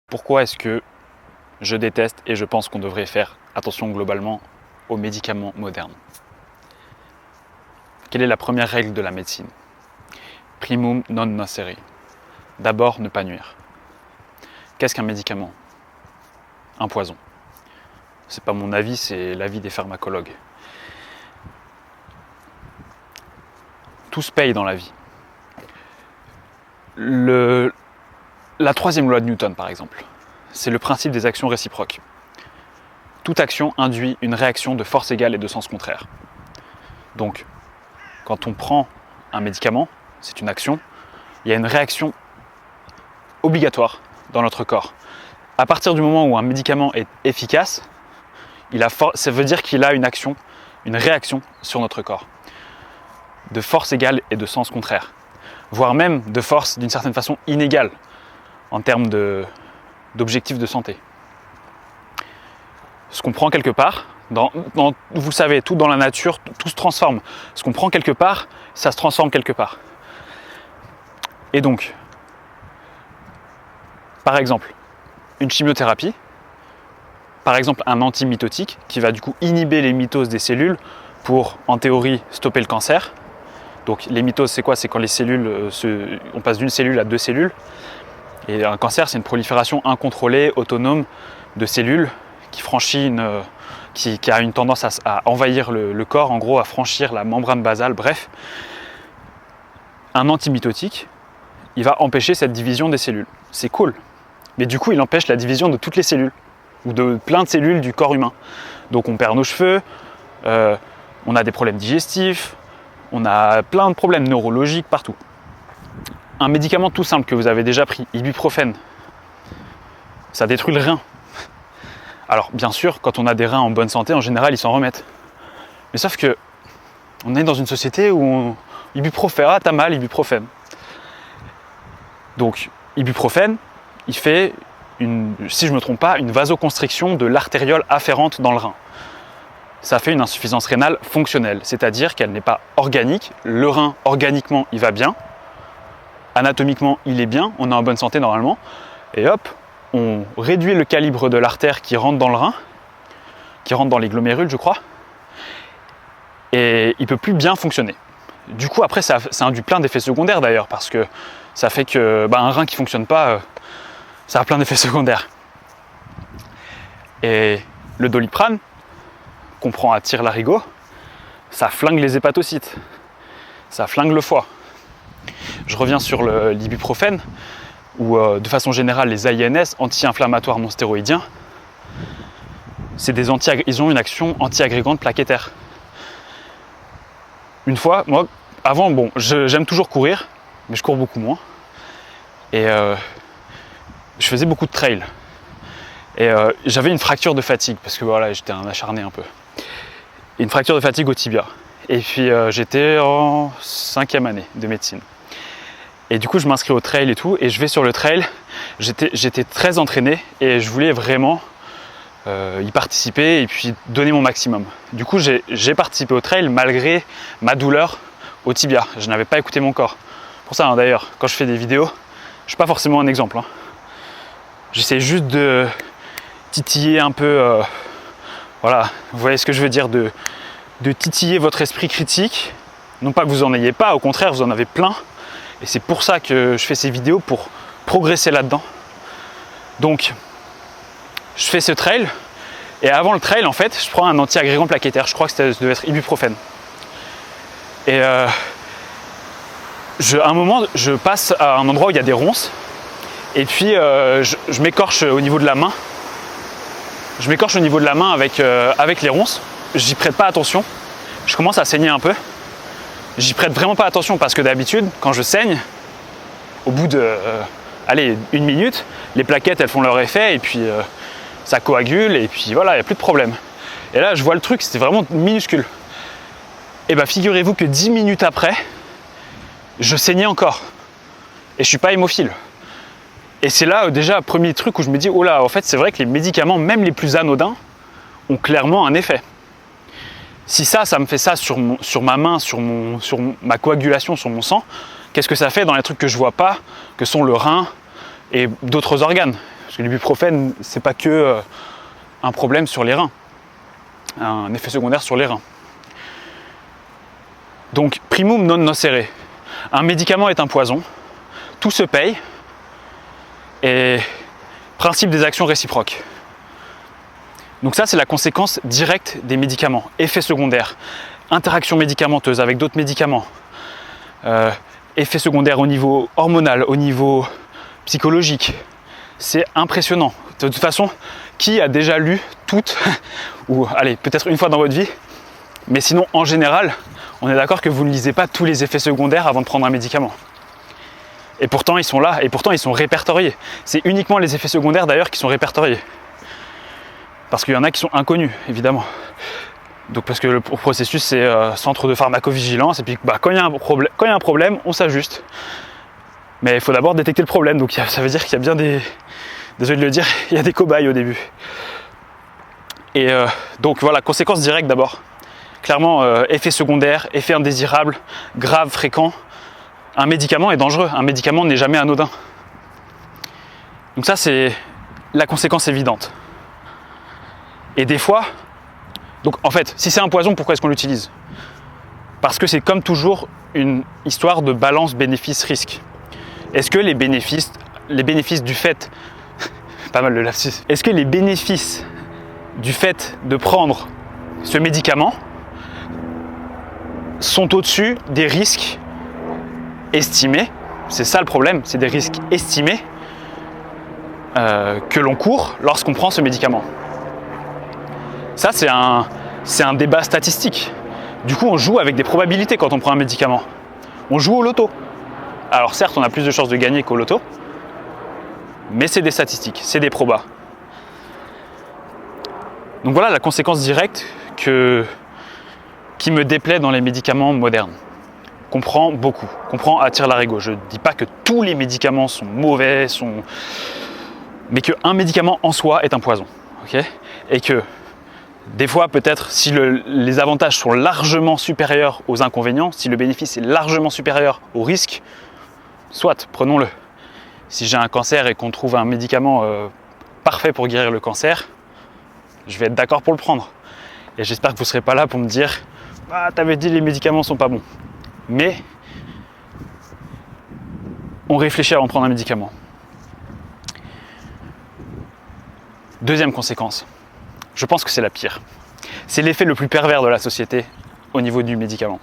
Pourquoi est-ce que je déteste et je pense qu'on devrait faire attention globalement aux médicaments modernes? Quelle est la première règle de la médecine? Primum non nocere. D'abord, ne pas nuire. Qu'est-ce qu'un médicament? Un poison. C'est pas mon avis, c'est l'avis des pharmacologues. Tout se paye dans la vie. La troisième loi de Newton, par exemple, c'est le principe des actions réciproques. Toute action induit une réaction de force égale et de sens contraire. Donc, quand on prend un médicament, c'est une action, il y a une réaction obligatoire dans notre corps. À partir du moment où un médicament est efficace, ça veut dire qu'il a une action, une réaction sur notre corps, de force égale et de sens contraire, voire même de force d'une certaine façon inégale en termes d'objectifs de santé. Ce qu'on prend quelque part, vous savez, tout dans la nature, tout se transforme. Ce qu'on prend quelque part, ça se transforme quelque part. Et donc, par exemple, une chimiothérapie, par exemple un antimitotique qui va du coup inhiber les mitoses des cellules pour, en théorie, stopper le cancer. Donc les mitoses, c'est quoi? C'est quand les cellules, on passe d'une cellule à deux cellules. Et un cancer, c'est une prolifération incontrôlée, autonome de cellules qui franchit qui a une tendance à envahir le corps, en gros à franchir la membrane basale, bref. Un antimitotique, il va empêcher cette division des cellules. C'est cool. Mais du coup, il empêche la division de toutes les cellules, ou de plein de cellules du corps humain. Donc on perd nos cheveux, on a des problèmes digestifs, on a plein de problèmes neurologiques partout. Un médicament tout simple que vous avez déjà pris, ibuprofène, ça détruit le rein. Alors bien sûr, quand on a des reins en bonne santé, en général, ils s'en remettent. Mais sauf que on est dans une société où ibuprofène, ah t'as mal, ibuprofène. Donc ibuprofène, il fait, si je ne me trompe pas, une vasoconstriction de l'artériole afférente dans le rein. Ça fait une insuffisance rénale fonctionnelle, c'est-à-dire qu'elle n'est pas organique. Le rein, organiquement, il va bien. Anatomiquement, il est bien, on est en bonne santé normalement. Et hop, on réduit le calibre de l'artère qui rentre dans le rein, qui rentre dans les glomérules, je crois. Et il ne peut plus bien fonctionner. Du coup, après, ça induit plein d'effets secondaires d'ailleurs, parce que ça fait que un rein qui ne fonctionne pas, ça a plein d'effets secondaires. Et le Doliprane, qu'on prend à tire-larigot, ça flingue les hépatocytes, ça flingue le foie. Je reviens sur l'ibuprofène, ou de façon générale les AINS, anti-inflammatoires non stéroïdiens, ils ont une action anti-agrégante plaquettaire. Une fois, moi, avant, j'aime toujours courir, mais je cours beaucoup moins. Et je faisais beaucoup de trail. Et j'avais une fracture de fatigue, parce que voilà, j'étais un acharné un peu. Une fracture de fatigue au tibia. Et puis j'étais en 5e année de médecine. Et du coup, je m'inscris au trail et tout, et je vais sur le trail. J'étais très entraîné et je voulais vraiment y participer et puis donner mon maximum. Du coup, j'ai participé au trail malgré ma douleur au tibia. Je n'avais pas écouté mon corps. Pour ça, d'ailleurs, quand je fais des vidéos, je ne suis pas forcément un exemple. J'essaie juste de titiller un peu, voilà, vous voyez ce que je veux dire, de titiller votre esprit critique. Non pas que vous en ayez pas, au contraire, vous en avez plein. Et c'est pour ça que je fais ces vidéos, pour progresser là-dedans. Donc, je fais ce trail. Et avant le trail, en fait, je prends un anti-agrégant plaquettaire. Je crois que ça devait être ibuprofène. Et à un moment, je passe à un endroit où il y a des ronces. Et puis, je m'écorche au niveau de la main. Je m'écorche au niveau de la main avec les ronces. J'y prête pas attention. Je commence à saigner un peu. J'y prête vraiment pas attention parce que d'habitude, quand je saigne, au bout de 1 minute, les plaquettes elles font leur effet et puis ça coagule et puis voilà, il n'y a plus de problème. Et là, je vois le truc, c'était vraiment minuscule. Et figurez-vous que 10 minutes après, je saignais encore. Et je suis pas hémophile. Et c'est là déjà, premier truc où je me dis, oh là, en fait, c'est vrai que les médicaments, même les plus anodins, ont clairement un effet. Si ça me fait ça sur ma main, sur ma coagulation, sur mon sang, qu'est-ce que ça fait dans les trucs que je vois pas, que sont le rein et d'autres organes? Parce que l'ibuprofène, c'est pas que un problème sur les reins, un effet secondaire sur les reins. Donc, primum non nocere. Un médicament est un poison, tout se paye, et principe des actions réciproques. Donc ça, c'est la conséquence directe des médicaments. Effets secondaires, interaction médicamenteuse avec d'autres médicaments, effets secondaires au niveau hormonal, au niveau psychologique. C'est impressionnant. De toute façon, qui a déjà lu toutes, ou allez, peut-être une fois dans votre vie, mais sinon, en général, on est d'accord que vous ne lisez pas tous les effets secondaires avant de prendre un médicament. Et pourtant, ils sont là, et pourtant, ils sont répertoriés. C'est uniquement les effets secondaires, d'ailleurs, qui sont répertoriés. Parce qu'il y en a qui sont inconnus, évidemment. Donc, parce que le processus, c'est centre de pharmacovigilance, et puis quand il y a un problème, on s'ajuste. Mais il faut d'abord détecter le problème, donc ça veut dire qu'il y a bien des... Désolé de le dire, il y a des cobayes au début. Et donc voilà, conséquences directes d'abord. Clairement, effets secondaires, effets indésirables, graves, fréquents. Un médicament est dangereux, un médicament n'est jamais anodin. Donc ça, c'est la conséquence évidente. Et des fois, donc en fait, si c'est un poison, pourquoi est-ce qu'on l'utilise? Parce que c'est comme toujours une histoire de balance bénéfice-risque. Est-ce que les bénéfices du fait, pas mal de lapsus, est-ce que les bénéfices du fait de prendre ce médicament sont au-dessus des risques estimés? C'est ça le problème, c'est des risques estimés que l'on court lorsqu'on prend ce médicament. Ça, c'est un débat statistique. Du coup, on joue avec des probabilités quand on prend un médicament. On joue au loto. Alors certes, on a plus de chances de gagner qu'au loto, mais c'est des statistiques, c'est des probas. Donc voilà la conséquence directe qui me déplaît dans les médicaments modernes. Comprend beaucoup, comprend à tire-larigot. Je ne dis pas que tous les médicaments sont mauvais, mais qu'un médicament en soi est un poison. Okay, et que des fois, peut-être, si les avantages sont largement supérieurs aux inconvénients, si le bénéfice est largement supérieur au risque, soit, prenons-le. Si j'ai un cancer et qu'on trouve un médicament parfait pour guérir le cancer, je vais être d'accord pour le prendre. Et j'espère que vous ne serez pas là pour me dire « Ah, t'avais dit les médicaments sont pas bons ». Mais on réfléchit avant de prendre un médicament. Deuxième conséquence, je pense que c'est la pire. C'est l'effet le plus pervers de la société au niveau du médicament.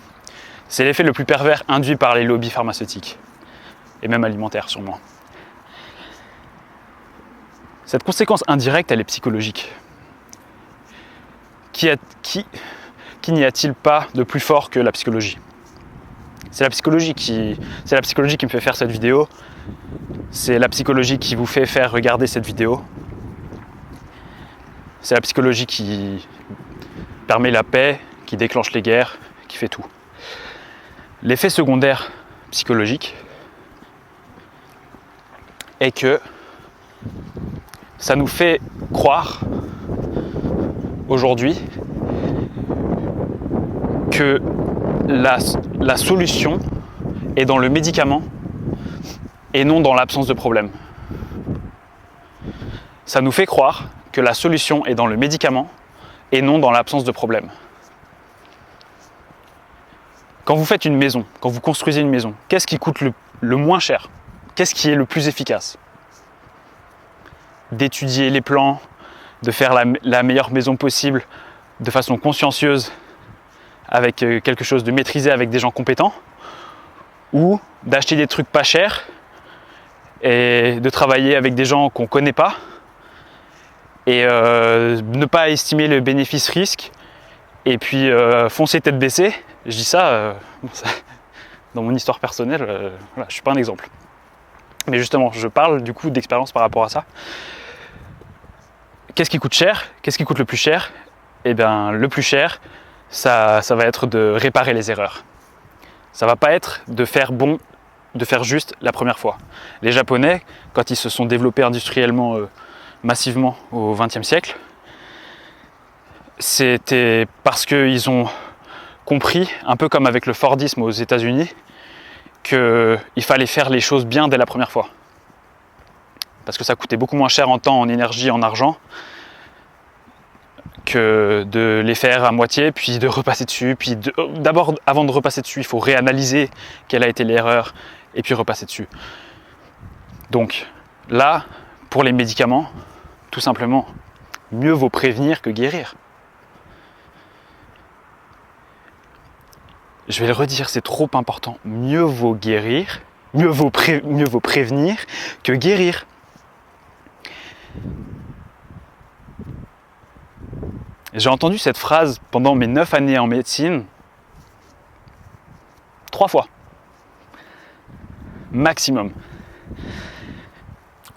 C'est l'effet le plus pervers induit par les lobbies pharmaceutiques et même alimentaires sûrement. Cette conséquence indirecte, elle est psychologique. Qui n'y a-t-il pas de plus fort que la psychologie? C'est la psychologie qui me fait faire cette vidéo. C'est la psychologie qui vous fait faire regarder cette vidéo. C'est la psychologie qui permet la paix, qui déclenche les guerres, qui fait tout. L'effet secondaire psychologique est que ça nous fait croire aujourd'hui que la solution est dans le médicament et non dans l'absence de problème. Ça nous fait croire que la solution est dans le médicament et non dans l'absence de problème. Quand vous faites une maison, quand vous construisez une maison, qu'est-ce qui coûte le moins cher? Qu'est-ce qui est le plus efficace? D'étudier les plans, de faire la meilleure maison possible de façon consciencieuse, avec quelque chose de maîtrisé, avec des gens compétents, ou d'acheter des trucs pas chers et de travailler avec des gens qu'on ne connaît pas et ne pas estimer le bénéfice-risque et puis foncer tête baissée. Je dis ça, dans mon histoire personnelle, voilà, je ne suis pas un exemple. Mais justement, je parle du coup d'expérience par rapport à ça. Qu'est-ce qui coûte cher? Qu'est-ce qui coûte le plus cher? Eh bien, le plus cher, ça va être de réparer les erreurs. Ça va pas être de faire juste la première fois. Les Japonais, quand ils se sont développés industriellement massivement au XXe siècle, c'était parce qu'ils ont compris, un peu comme avec le Fordisme aux États-Unis, qu'il fallait faire les choses bien dès la première fois. parce que ça coûtait beaucoup moins cher en temps, en énergie, en argent, que de les faire à moitié, puis de repasser dessus, puis d'abord, avant de repasser dessus, il faut réanalyser quelle a été l'erreur, et puis repasser dessus. Donc là, pour les médicaments, tout simplement, mieux vaut prévenir que guérir. Je vais le redire, c'est trop important. Mieux vaut guérir, mieux vaut prévenir que guérir. J'ai entendu cette phrase pendant mes 9 années en médecine 3 fois. Maximum.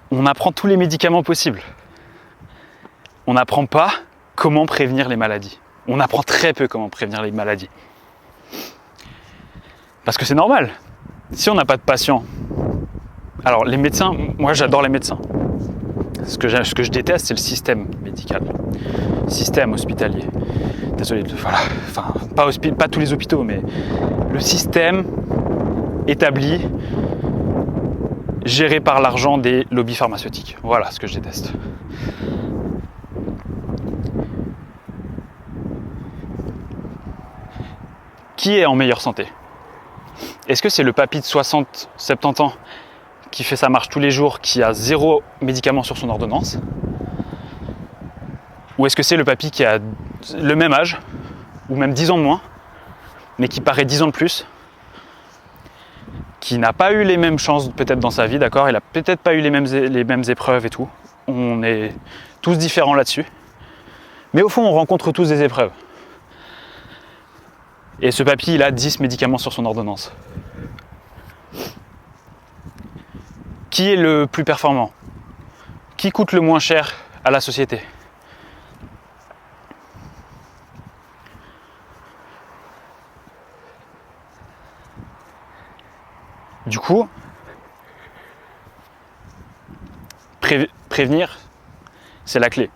On apprend tous les médicaments possibles. On n'apprend pas comment prévenir les maladies. On apprend très peu comment prévenir les maladies. Parce que c'est normal. Si on n'a pas de patients... Alors les médecins, moi j'adore les médecins. Ce que je déteste, c'est le système médical. Système hospitalier. Désolé, voilà. Enfin, pas tous les hôpitaux, mais le système établi, géré par l'argent des lobbies pharmaceutiques. Voilà ce que je déteste. Qui est en meilleure santé ? Est-ce que c'est le papy de 60, 70 ans qui fait sa marche tous les jours, qui a 0 médicament sur son ordonnance ? Ou est-ce que c'est le papy qui a le même âge, ou même 10 ans de moins, mais qui paraît 10 ans de plus, qui n'a pas eu les mêmes chances peut-être dans sa vie, d'accord ? Il n'a peut-être pas eu les mêmes épreuves et tout. On est tous différents là-dessus. Mais au fond, on rencontre tous des épreuves. Et ce papy, il a 10 médicaments sur son ordonnance. Qui est le plus performant ? Qui coûte le moins cher à la société ? Du coup, prévenir, c'est la clé.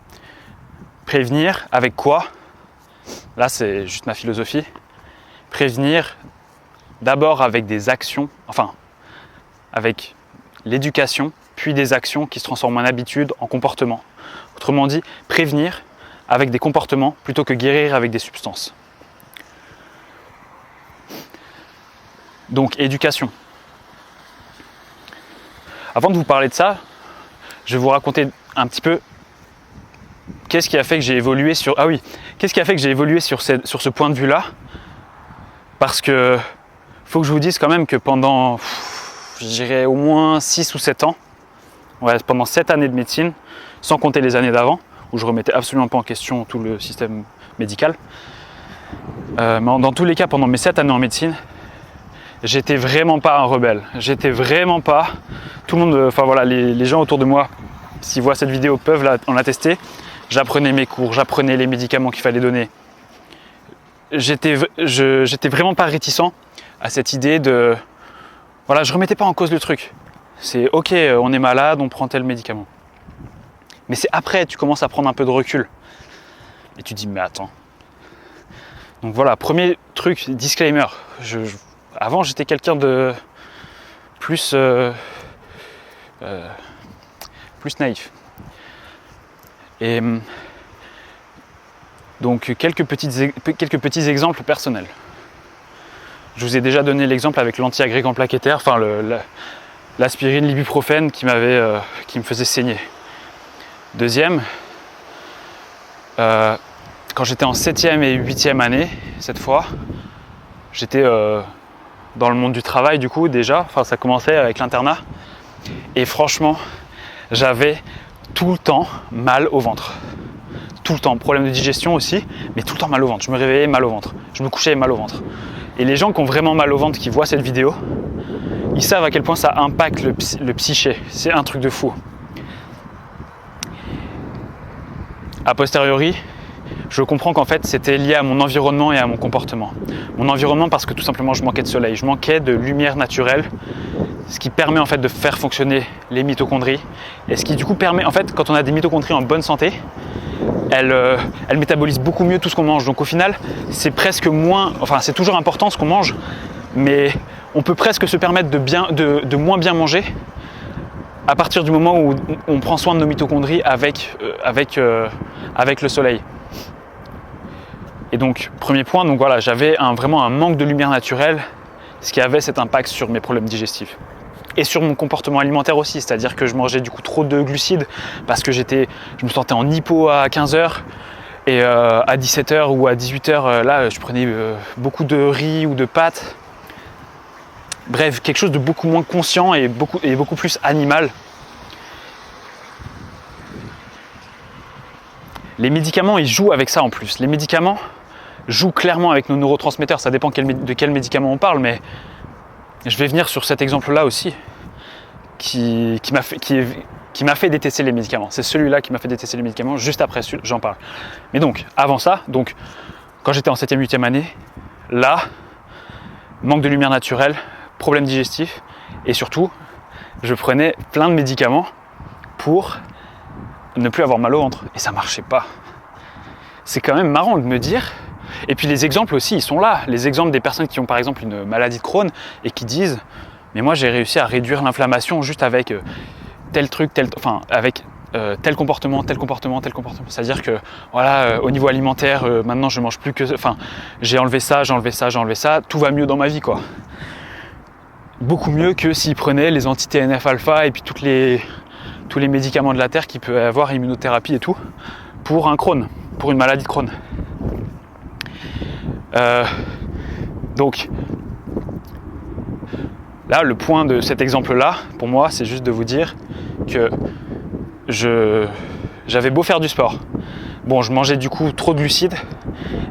Prévenir avec quoi ? Là, c'est juste ma philosophie. Prévenir d'abord avec des actions, enfin, avec l'éducation, puis des actions qui se transforment en habitude, en comportement. Autrement dit, prévenir avec des comportements plutôt que guérir avec des substances. Donc, éducation. Avant de vous parler de ça, je vais vous raconter un petit peu qu'est-ce qui a fait que j'ai évolué sur... Ah oui, qu'est-ce qui a fait que j'ai évolué sur ce point de vue-là ? Parce que faut que je vous dise quand même que pendant, je dirais au moins 6 ou 7 ans, ouais, pendant 7 années de médecine, sans compter les années d'avant, où je remettais absolument pas en question tout le système médical, mais dans tous les cas, pendant mes 7 années en médecine, j'étais vraiment pas un rebelle. J'étais vraiment pas... Tout le monde, enfin voilà, les gens autour de moi, s'ils voient cette vidéo, peuvent en attester. J'apprenais mes cours, j'apprenais les médicaments qu'il fallait donner. J'étais vraiment pas réticent à cette idée de... Voilà, je remettais pas en cause le truc. C'est ok, on est malade, on prend tel médicament. Mais c'est après, tu commences à prendre un peu de recul. Et tu te dis, mais attends. Donc voilà, premier truc, disclaimer. Avant, j'étais quelqu'un de plus naïf. Et donc, quelques petits exemples personnels. Je vous ai déjà donné l'exemple avec l'anti-agrégant plaquettaire, enfin l'aspirine, l'ibuprofène qui me faisait saigner. Deuxième, quand j'étais en 7e et 8e année, cette fois, j'étais dans le monde du travail du coup déjà, enfin ça commençait avec l'internat. Et franchement, j'avais tout le temps mal au ventre. Tout le temps, problème de digestion aussi, mais tout le temps mal au ventre. Je me réveillais mal au ventre, je me couchais mal au ventre. Et les gens qui ont vraiment mal au ventre, qui voient cette vidéo, ils savent à quel point ça impacte le psyché. C'est un truc de fou. A posteriori, je comprends qu'en fait c'était lié à mon environnement et à mon comportement. Mon environnement parce que tout simplement je manquais de soleil, je manquais de lumière naturelle, ce qui permet en fait de faire fonctionner les mitochondries et ce qui du coup permet en fait quand on a des mitochondries en bonne santé, elles métabolisent beaucoup mieux tout ce qu'on mange. Donc au final c'est presque moins, enfin c'est toujours important ce qu'on mange, mais on peut presque se permettre de moins bien manger à partir du moment où on prend soin de nos mitochondries avec le soleil. Et donc, premier point, donc voilà, j'avais vraiment un manque de lumière naturelle, ce qui avait cet impact sur mes problèmes digestifs. Et sur mon comportement alimentaire aussi, c'est-à-dire que je mangeais du coup trop de glucides parce que je me sentais en hypo à 15h et à 17h ou à 18h, là, je prenais beaucoup de riz ou de pâtes. Bref, quelque chose de beaucoup moins conscient et beaucoup plus animal. Les médicaments, ils jouent avec ça en plus. Les médicaments jouent clairement avec nos neurotransmetteurs. Ça dépend de quel médicament on parle, mais je vais venir sur cet exemple-là aussi, qui m'a fait détester les médicaments. C'est celui-là qui m'a fait détester les médicaments. Juste après, j'en parle. Mais donc, avant ça, quand j'étais en 7e, 8e année, là, manque de lumière naturelle, problème digestif, et surtout, je prenais plein de médicaments pour ne plus avoir mal au ventre. Et ça marchait pas. C'est quand même marrant de me dire. Et puis les exemples aussi, ils sont là. Les exemples des personnes qui ont par exemple une maladie de Crohn et qui disent « Mais moi j'ai réussi à réduire l'inflammation juste avec tel truc, tel comportement. C'est-à-dire que voilà, au niveau alimentaire, maintenant je mange plus que... j'ai enlevé ça, tout va mieux dans ma vie, quoi. » Beaucoup mieux que s'ils prenaient les anti-TNF-alpha et puis tous les médicaments de la terre qui peut avoir, immunothérapie et tout, pour un Crohn, pour une maladie de Crohn. Donc là, le point de cet exemple-là, pour moi, c'est juste de vous dire que j'avais beau faire du sport. Bon, je mangeais du coup trop de glucides,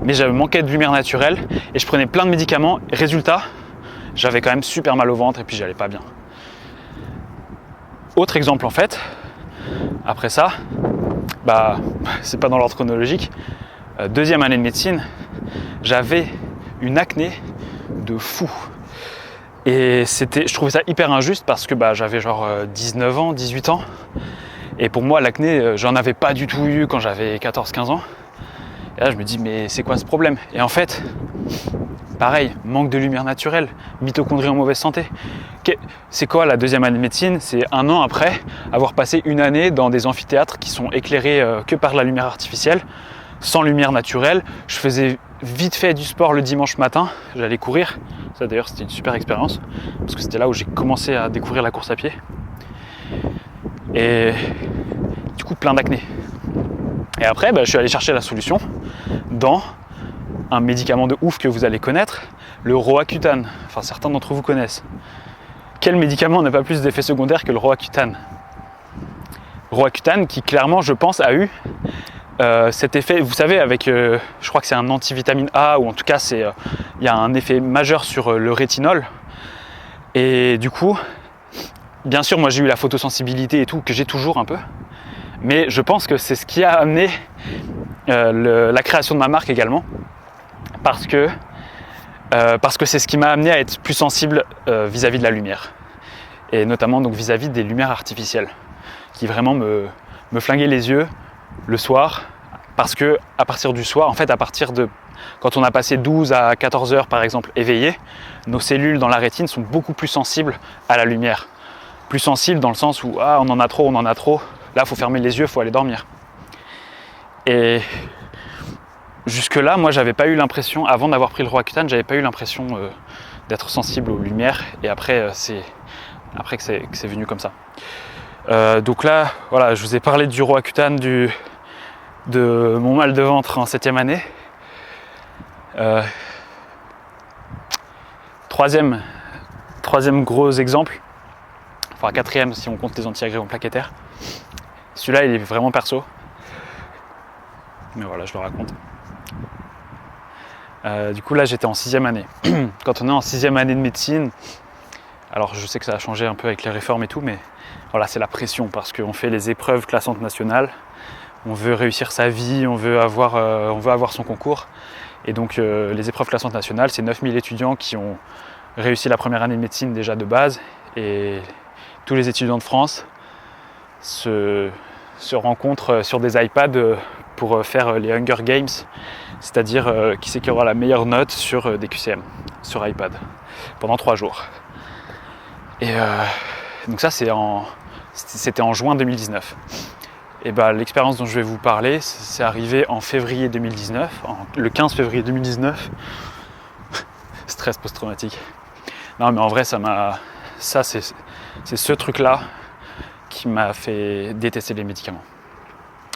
mais j'avais manqué de lumière naturelle et je prenais plein de médicaments. Résultat, j'avais quand même super mal au ventre et puis j'allais pas bien. Autre exemple en fait, après ça, c'est pas dans l'ordre chronologique, 2e année de médecine, j'avais une acné de fou. Et je trouvais ça hyper injuste parce que j'avais genre 19 ans, 18 ans. Et pour moi, l'acné, j'en avais pas du tout eu quand j'avais 14-15 ans. Et là, je me dis, mais c'est quoi ce problème? Et en fait, pareil, manque de lumière naturelle, mitochondries en mauvaise santé. C'est quoi la 2e année de médecine? C'est 1 an après avoir passé une année dans des amphithéâtres qui sont éclairés que par la lumière artificielle, sans lumière naturelle. Je faisais vite fait du sport le dimanche matin, j'allais courir. Ça d'ailleurs c'était une super expérience, parce que c'était là où j'ai commencé à découvrir la course à pied. Et du coup plein d'acné. Et après je suis allé chercher la solution dans un médicament de ouf que vous allez connaître, le Roaccutane. Enfin certains d'entre vous connaissent. Quel médicament n'a pas plus d'effets secondaires que le Roaccutane? Roaccutane qui clairement je pense a eu cet effet, vous savez, avec, je crois que c'est un antivitamine A, ou en tout cas il y a un effet majeur sur le rétinol. Et du coup, bien sûr, moi j'ai eu la photosensibilité et tout, que j'ai toujours un peu, mais je pense que c'est ce qui a amené la création de ma marque également, parce que c'est ce qui m'a amené à être plus sensible vis-à-vis de la lumière, et notamment donc vis-à-vis des lumières artificielles, qui vraiment me flinguaient les yeux le soir, parce que à partir du soir, en fait quand on a passé 12 à 14 heures par exemple éveillé, nos cellules dans la rétine sont beaucoup plus sensibles à la lumière. Plus sensibles dans le sens où on en a trop, là il faut fermer les yeux, il faut aller dormir. Et jusque là, moi j'avais pas eu l'impression, avant d'avoir pris le Roaccutane, j'avais pas eu l'impression d'être sensible aux lumières, et après que c'est venu comme ça. Donc là, voilà, je vous ai parlé du Roaccutane, de mon mal de ventre en 7e année. Troisième gros exemple, enfin 4e si on compte les anti-agrégants plaquettaires. Celui-là, il est vraiment perso. Mais voilà, je le raconte. Du coup, là, j'étais en 6e année. Quand on est en 6e année de médecine, alors je sais que ça a changé un peu avec les réformes et tout, mais voilà, c'est la pression parce qu'on fait les épreuves classantes nationales, on veut réussir sa vie, on veut avoir son concours. Et donc les épreuves classantes nationales, c'est 9000 étudiants qui ont réussi la première année de médecine déjà de base, et tous les étudiants de France se rencontrent sur des iPads pour faire les Hunger Games, c'est-à-dire qui c'est qui aura la meilleure note sur des QCM, sur iPad, pendant 3 jours. Et donc ça c'est C'était en juin 2019. Et l'expérience dont je vais vous parler, c'est arrivé en février 2019, le 15 février 2019. Stress post-traumatique. Non, mais en vrai, ça c'est ce truc-là qui m'a fait détester les médicaments.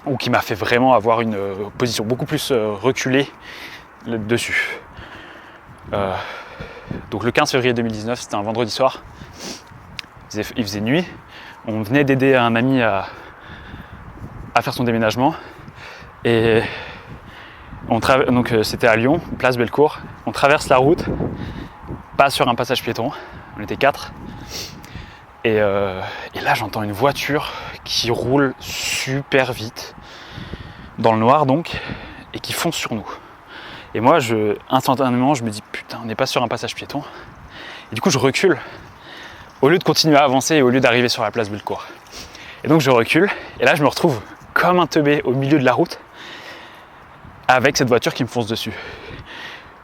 Ou qui m'a fait vraiment avoir une position beaucoup plus reculée dessus. Donc le 15 février 2019, c'était un vendredi soir. Il faisait nuit. On venait d'aider un ami à faire son déménagement. Et donc c'était à Lyon, place Bellecour. On traverse la route, pas sur un passage piéton. On était 4. Et là, j'entends une voiture qui roule super vite, dans le noir donc, et qui fonce sur nous. Et moi, instantanément, je me dis, putain, on n'est pas sur un passage piéton. Et du coup, je recule, au lieu de continuer à avancer et au lieu d'arriver sur la place Bellecour. Et donc, je recule, et là, je me retrouve comme un teubé au milieu de la route, avec cette voiture qui me fonce dessus.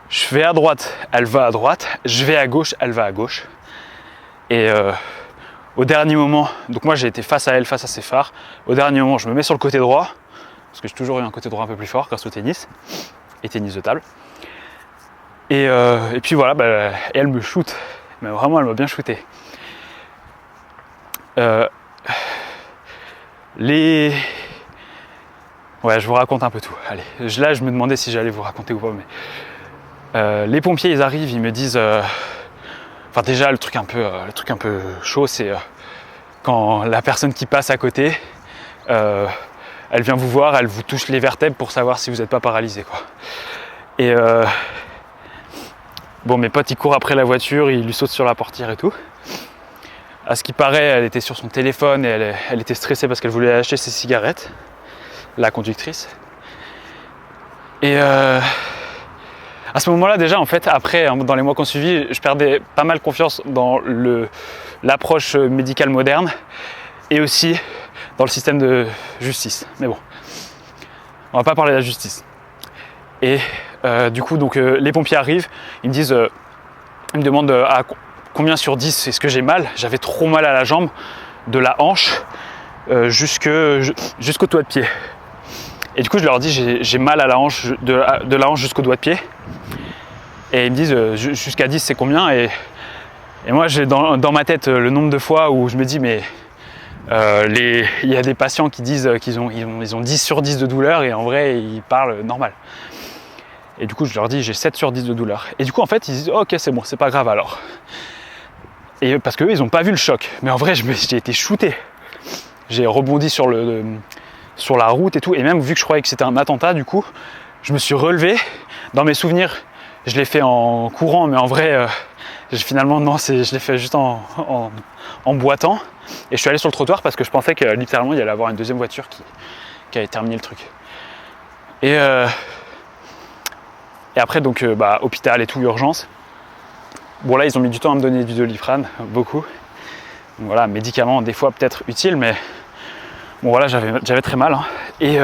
Je vais à droite, elle va à droite, je vais à gauche, elle va à gauche. Et au dernier moment, donc moi j'ai été face à elle, face à ses phares. Au dernier moment, je me mets sur le côté droit, parce que j'ai toujours eu un côté droit un peu plus fort grâce au tennis, et tennis de table. Et puis voilà, et elle me shoot. Mais vraiment, elle m'a bien shooté. Ouais, je vous raconte un peu tout. Allez, là, je me demandais si j'allais vous raconter ou pas, mais les pompiers, ils arrivent, ils me disent. Enfin déjà le truc un peu chaud, c'est quand la personne qui passe à côté, elle vient vous voir, elle vous touche les vertèbres pour savoir si vous n'êtes pas paralysé, quoi. Et bon, mes potes ils courent après la voiture, ils lui sautent sur la portière et tout. À ce qui paraît, elle était sur son téléphone et elle était stressée parce qu'elle voulait acheter ses cigarettes, la conductrice. Et à ce moment-là, déjà, en fait, après, dans les mois qui ont suivi, je perdais pas mal confiance dans l'approche médicale moderne et aussi dans le système de justice. Mais bon, on va pas parler de la justice. Et du coup, donc, les pompiers arrivent, ils me demandent à combien sur 10 est-ce que j'ai mal. J'avais trop mal à la jambe, de la hanche jusqu'au doigt de pied. Et du coup, je leur dis j'ai mal à la hanche, de la hanche jusqu'au doigt de pied. Et ils me disent jusqu'à 10 c'est combien, et moi j'ai dans ma tête le nombre de fois où je me dis mais il y a des patients qui disent qu'ils ont 10 sur 10 de douleur et en vrai ils parlent normal. Et du coup je leur dis j'ai 7 sur 10 de douleur. Et du coup en fait ils disent ok c'est bon, c'est pas grave alors. Et parce qu'eux ils n'ont pas vu le choc, mais en vrai j'ai été shooté. J'ai rebondi sur la route et tout, et même vu que je croyais que c'était un attentat, du coup je me suis relevé. Dans mes souvenirs je l'ai fait en courant, mais en vrai, finalement, non, je l'ai fait juste en boitant. Et je suis allé sur le trottoir parce que je pensais que littéralement, il y allait avoir une deuxième voiture qui allait terminer le truc. Et après, donc, hôpital et tout, urgence. Bon, là, ils ont mis du temps à me donner du Doliprane, beaucoup. Donc voilà, médicaments, des fois peut-être utiles, mais bon, voilà, j'avais très mal. Hein. Et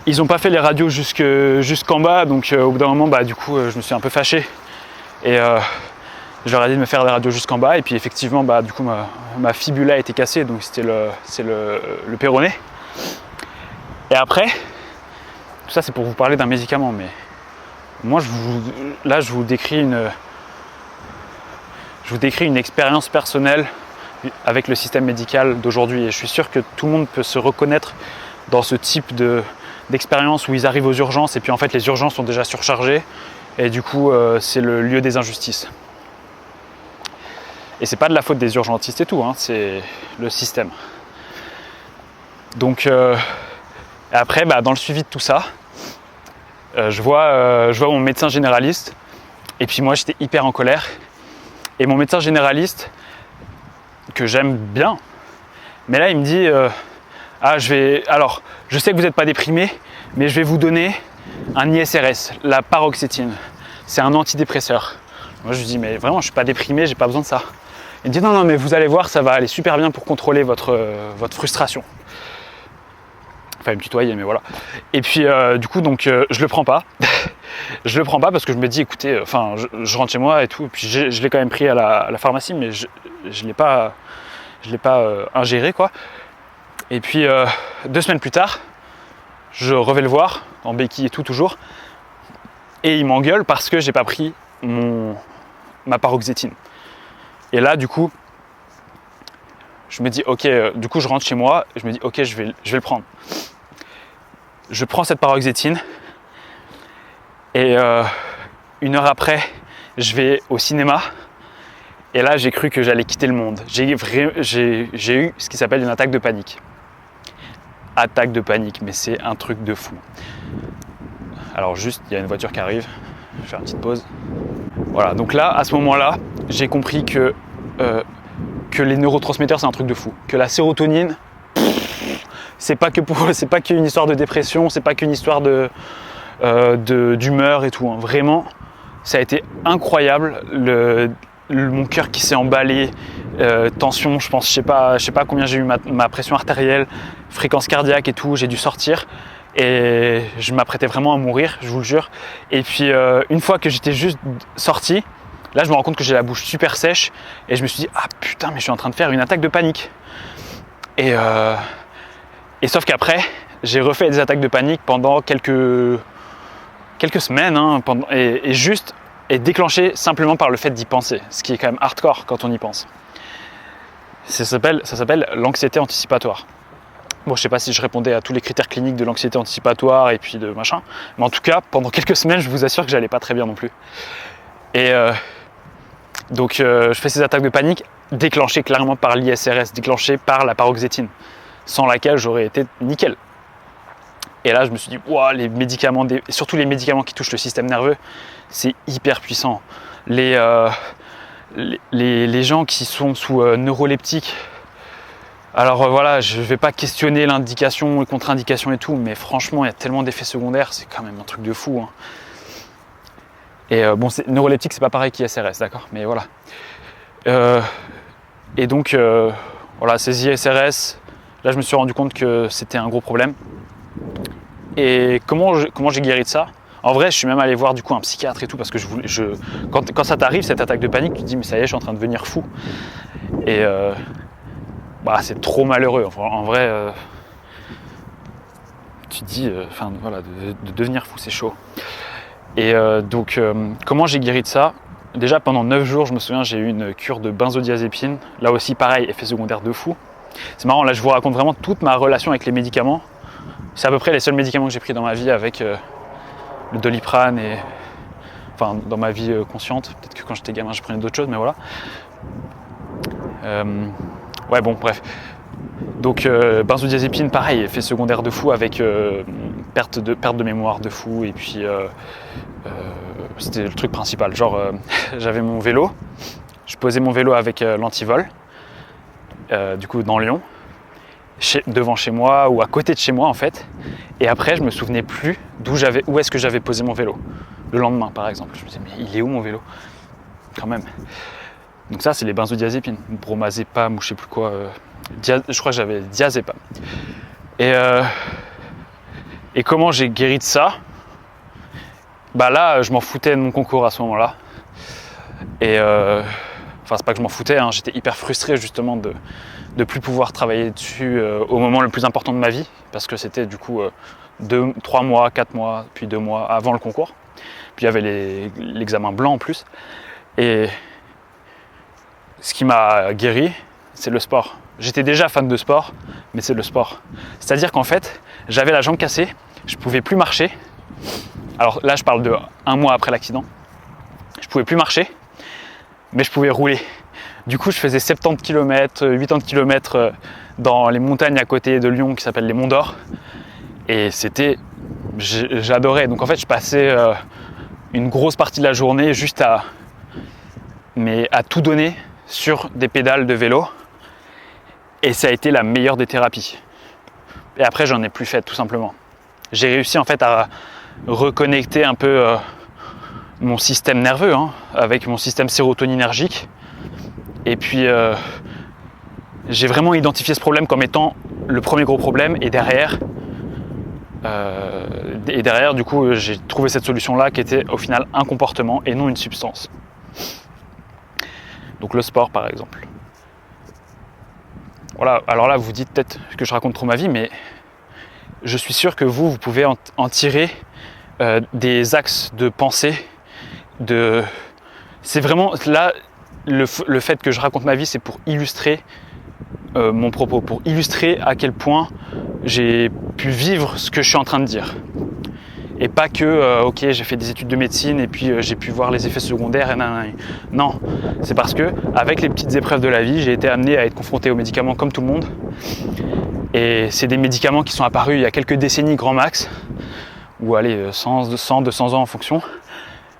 ils n'ont pas fait les radios jusqu'en bas, donc au bout d'un moment, du coup, je me suis un peu fâché. Et je leur ai dit de me faire des radios jusqu'en bas, et puis effectivement, du coup, ma fibula a été cassée, donc c'est le péroné. Et après, tout ça c'est pour vous parler d'un médicament, mais moi, je vous décris une expérience personnelle avec le système médical d'aujourd'hui, et je suis sûr que tout le monde peut se reconnaître dans ce type d'expérience où ils arrivent aux urgences et puis en fait les urgences sont déjà surchargées et du coup c'est le lieu des injustices. Et c'est pas de la faute des urgentistes et tout, hein, c'est le système. Donc après dans le suivi de tout ça, je vois mon médecin généraliste et puis moi j'étais hyper en colère et mon médecin généraliste que j'aime bien, mais là il me dit alors je sais que vous n'êtes pas déprimé, mais je vais vous donner un ISRS, la paroxétine. C'est un antidépresseur. Moi je lui dis mais vraiment je suis pas déprimé, j'ai pas besoin de ça. Il me dit non mais vous allez voir, ça va aller super bien pour contrôler votre frustration. Enfin il me tutoyait mais voilà. Et puis du coup donc je le prends pas. Je le prends pas parce que je me dis écoutez, je rentre chez moi et tout. Et puis je l'ai quand même pris à la pharmacie, mais je l'ai pas ingéré quoi. Et puis 2 semaines plus tard, je revais le voir, en béquille et tout toujours, et il m'engueule parce que j'ai pas pris ma paroxétine. Et là du coup, je me dis ok, du coup je rentre chez moi, et je me dis ok, je vais le prendre. Je prends cette paroxétine, et 1 heure après, je vais au cinéma. Et là, j'ai cru que j'allais quitter le monde. J'ai eu ce qui s'appelle une attaque de panique. Attaque de panique, mais c'est un truc de fou. Alors juste, il y a une voiture qui arrive. Je vais faire une petite pause. Voilà, donc là, à ce moment-là, j'ai compris que les neurotransmetteurs, c'est un truc de fou. Que la sérotonine, c'est pas qu'une histoire de dépression, c'est pas qu'une histoire d'humeur et tout. Hein. Vraiment, ça a été incroyable. Mon cœur qui s'est emballé, tension, je sais pas combien j'ai eu ma pression artérielle, fréquence cardiaque et tout, j'ai dû sortir et je m'apprêtais vraiment à mourir, je vous le jure. Et puis une fois que j'étais juste sorti, là je me rends compte que j'ai la bouche super sèche et je me suis dit ah putain mais je suis en train de faire une attaque de panique. Et sauf qu'après j'ai refait des attaques de panique pendant quelques semaines hein, et déclenché simplement par le fait d'y penser, ce qui est quand même hardcore quand on y pense. Ça s'appelle l'anxiété anticipatoire. Bon, je sais pas si je répondais à tous les critères cliniques de l'anxiété anticipatoire et puis de machin, mais en tout cas, pendant quelques semaines, je vous assure que j'allais pas très bien non plus. Et donc, je fais ces attaques de panique déclenchées clairement par l'ISRS, déclenchées par la paroxétine, sans laquelle j'aurais été nickel. Et là, je me suis dit, wow, les médicaments, surtout les médicaments qui touchent le système nerveux, c'est hyper puissant. Les gens qui sont sous neuroleptiques, alors voilà, je ne vais pas questionner l'indication, les contre-indications et tout, mais franchement, il y a tellement d'effets secondaires, c'est quand même un truc de fou. Hein. Et bon, neuroleptique, c'est pas pareil qu'ISRS, d'accord, mais voilà. Et donc, voilà, ces ISRS, là, je me suis rendu compte que c'était un gros problème. Et comment j'ai guéri de ça? En vrai, je suis même allé voir du coup un psychiatre et tout parce que quand ça t'arrive cette attaque de panique, tu te dis mais ça y est, je suis en train de devenir fou. Et c'est trop malheureux. Enfin, en vrai, tu te dis, voilà, de devenir fou, c'est chaud. Et donc, comment j'ai guéri de ça? Déjà pendant 9 jours, je me souviens, j'ai eu une cure de benzodiazépine. Là aussi, pareil, effet secondaire de fou. C'est marrant, là, je vous raconte vraiment toute ma relation avec les médicaments. C'est à peu près les seuls médicaments que j'ai pris dans ma vie avec le Doliprane et enfin dans ma vie consciente. Peut-être que quand j'étais gamin je prenais d'autres choses, mais voilà. Ouais bon bref. Donc benzodiazépine pareil, effet secondaire de fou avec perte de mémoire de fou et puis c'était le truc principal. Genre j'avais mon vélo, je posais mon vélo avec l'antivol du coup dans Lyon. Devant chez moi ou à côté de chez moi en fait, et après je me souvenais plus où est-ce que j'avais posé mon vélo le lendemain par exemple. Je me disais mais il est où mon vélo quand même. Donc ça c'est les benzodiazépines, bromazépam ou je sais plus quoi, je crois que j'avais diazépam. Et comment j'ai guéri de ça? Bah là je m'en foutais de mon concours à ce moment-là et enfin c'est pas que je m'en foutais hein, j'étais hyper frustré justement de plus pouvoir travailler dessus au moment le plus important de ma vie, parce que c'était du coup 3 mois, 4 mois, puis 2 mois avant le concours. Puis il y avait l'examen blanc en plus. Et ce qui m'a guéri, c'est le sport. J'étais déjà fan de sport, mais c'est le sport. C'est-à-dire qu'en fait, j'avais la jambe cassée, je pouvais plus marcher. Alors là, je parle de 1 mois après l'accident. Je pouvais plus marcher, mais je pouvais rouler. Du coup, je faisais 70 km, 80 km dans les montagnes à côté de Lyon qui s'appellent les Monts d'Or. Et j'adorais. Donc en fait, je passais une grosse partie de la journée juste à tout donner sur des pédales de vélo. Et ça a été la meilleure des thérapies. Et après, j'en ai plus fait tout simplement. J'ai réussi en fait à reconnecter un peu mon système nerveux hein, avec mon système sérotoninergique. Et puis j'ai vraiment identifié ce problème comme étant le premier gros problème et derrière du coup j'ai trouvé cette solution là qui était au final un comportement et non une substance. Donc le sport par exemple. Voilà, alors là, vous vous dites peut-être que je raconte trop ma vie, mais je suis sûr que vous pouvez en tirer des axes de pensée. C'est vraiment là, le fait que je raconte ma vie, c'est pour illustrer mon propos, pour illustrer à quel point j'ai pu vivre ce que je suis en train de dire. Et pas que, ok, j'ai fait des études de médecine et puis j'ai pu voir les effets secondaires et non, c'est parce que avec les petites épreuves de la vie, j'ai été amené à être confronté aux médicaments comme tout le monde. Et c'est des médicaments qui sont apparus il y a quelques décennies grand max, ou allez, 100, 200 ans en fonction.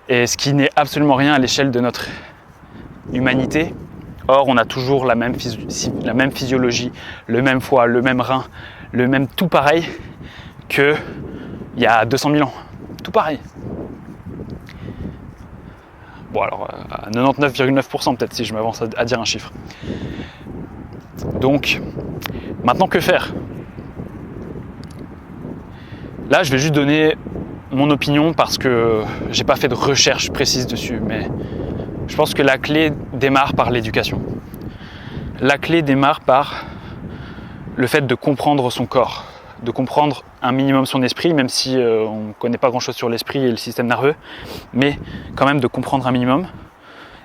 Et ce qui n'est absolument rien à l'échelle de notre humanité. Or, on a toujours la même physiologie, le même foie, le même rein, le même tout pareil que il y a 200 000 ans. Tout pareil. Bon alors, à 99,9% peut-être si je m'avance à dire un chiffre. Donc, maintenant que faire? Là, je vais juste donner mon opinion parce que j'ai pas fait de recherche précise dessus, mais je pense que la clé démarre par l'éducation. La clé démarre par le fait de comprendre son corps, de comprendre un minimum son esprit, même si on ne connaît pas grand-chose sur l'esprit et le système nerveux, mais quand même de comprendre un minimum.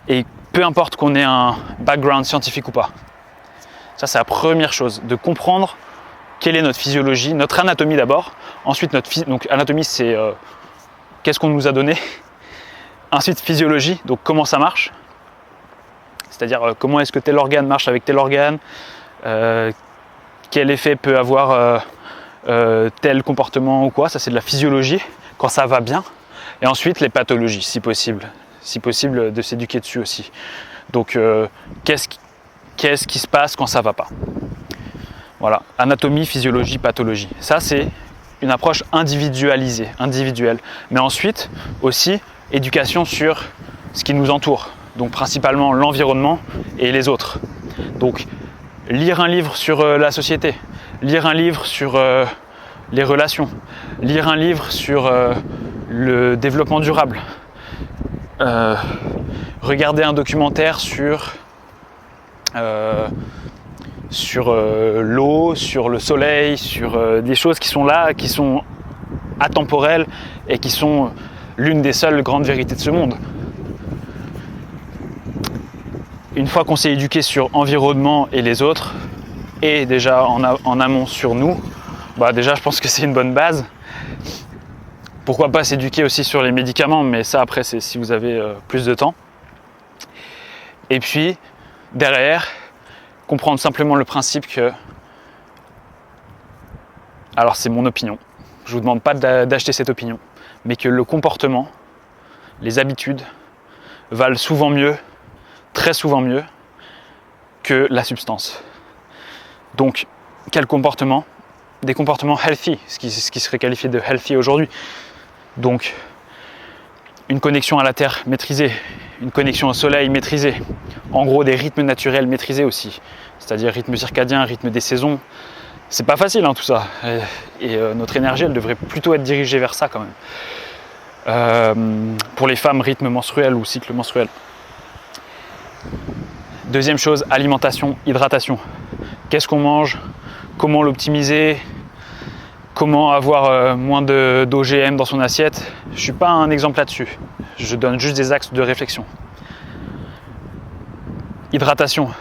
Et peu importe qu'on ait un background scientifique ou pas. Ça, c'est la première chose, de comprendre quelle est notre physiologie, notre anatomie d'abord. Ensuite, donc anatomie, c'est qu'est-ce qu'on nous a donné. Ensuite, physiologie, donc comment ça marche. C'est-à-dire comment est-ce que tel organe marche avec tel organe, quel effet peut avoir tel comportement ou quoi. Ça, c'est de la physiologie, quand ça va bien. Et ensuite, les pathologies, si possible de s'éduquer dessus aussi. Donc, qu'est-ce qui se passe quand ça va pas. Voilà, anatomie, physiologie, pathologie. Ça, c'est une approche individualisée, individuelle. Mais ensuite, aussi, éducation sur ce qui nous entoure. Donc, principalement l'environnement et les autres. Donc, lire un livre sur la société, lire un livre sur les relations, lire un livre sur le développement durable, regarder un documentaire sur l'eau, sur le soleil, sur des choses qui sont là, qui sont atemporelles et qui sont l'une des seules grandes vérités de ce monde. Une fois qu'on s'est éduqué sur environnement et les autres, et déjà en amont sur nous, bah déjà je pense que c'est une bonne base. Pourquoi pas s'éduquer aussi sur les médicaments, mais ça après c'est si vous avez plus de temps. Et puis derrière, comprendre simplement le principe que, alors c'est mon opinion, je ne vous demande pas d'acheter cette opinion, mais que le comportement, les habitudes valent souvent mieux, très souvent mieux que la substance. Donc, quel comportement? Des comportements healthy, ce qui serait qualifié de healthy aujourd'hui. Donc, une connexion à la terre maîtrisée, une connexion au soleil maîtrisée, en gros des rythmes naturels maîtrisés aussi, c'est-à-dire rythme circadien, rythme des saisons. C'est pas facile tout ça, et notre énergie elle devrait plutôt être dirigée vers ça quand même. Pour les femmes, rythme menstruel ou cycle menstruel. Deuxième chose, alimentation, hydratation. Qu'est-ce qu'on mange? Comment l'optimiser? Comment avoir moins d'OGM dans son assiette? Je ne suis pas un exemple là-dessus. Je donne juste des axes de réflexion. Hydratation.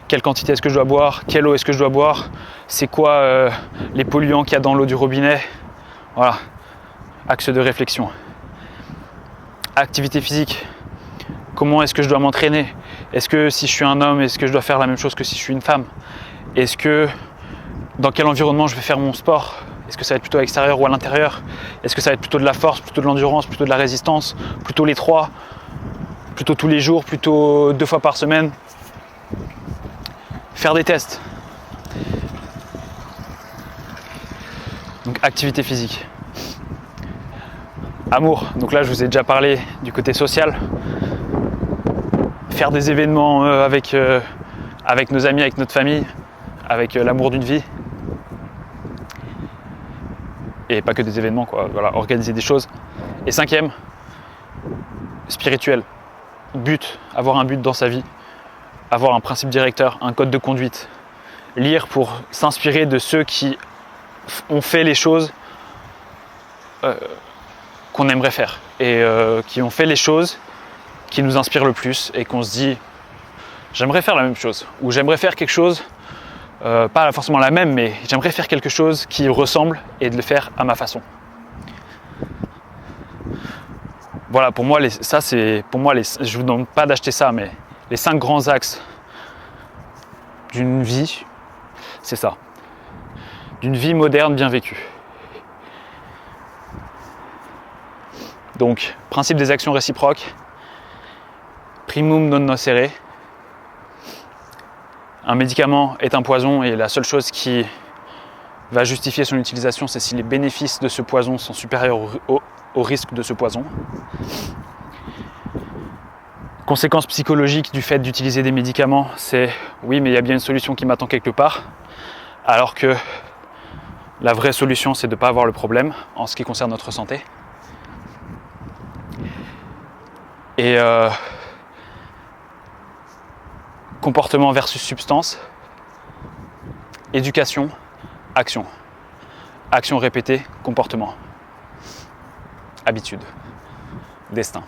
Quelle quantité est-ce que je dois boire? Quelle eau est-ce que je dois boire? C'est quoi les polluants qu'il y a dans l'eau du robinet? Voilà. Axe de réflexion. Activité physique. Comment est-ce que je dois m'entraîner? Est-ce que si je suis un homme, est-ce que je dois faire la même chose que si je suis une femme? Est-ce que dans quel environnement je vais faire mon sport? Est-ce que ça va être plutôt à l'extérieur ou à l'intérieur? Est-ce que ça va être plutôt de la force, plutôt de l'endurance, plutôt de la résistance, plutôt les trois, plutôt tous les jours, plutôt 2 fois par semaine? Faire des tests. Donc activité physique. Amour. Donc là je vous ai déjà parlé du côté social. Faire des événements avec nos amis, avec notre famille, avec l'amour d'une vie. Et pas que des événements, quoi. Voilà, organiser des choses. Et 5e, spirituel. But, avoir un but dans sa vie, avoir un principe directeur, un code de conduite. lire pour s'inspirer de ceux qui ont fait les choses qu'on aimerait faire et qui ont fait les choses qui nous inspirent le plus et qu'on se dit j'aimerais faire la même chose ou j'aimerais faire quelque chose, pas forcément la même, mais j'aimerais faire quelque chose qui ressemble et de le faire à ma façon. Voilà, pour moi, je vous demande pas d'acheter ça, mais les 5 grands axes d'une vie, c'est ça. D'une vie moderne bien vécue. Donc, principe des actions réciproques, primum non nocere. Un médicament est un poison et la seule chose qui va justifier son utilisation, c'est si les bénéfices de ce poison sont supérieurs au risque de ce poison. Conséquence psychologique du fait d'utiliser des médicaments, c'est oui, mais il y a bien une solution qui m'attend quelque part, alors que la vraie solution, c'est de ne pas avoir le problème en ce qui concerne notre santé. Et comportement versus substance, éducation, action. Action répétée, comportement, habitude, destin.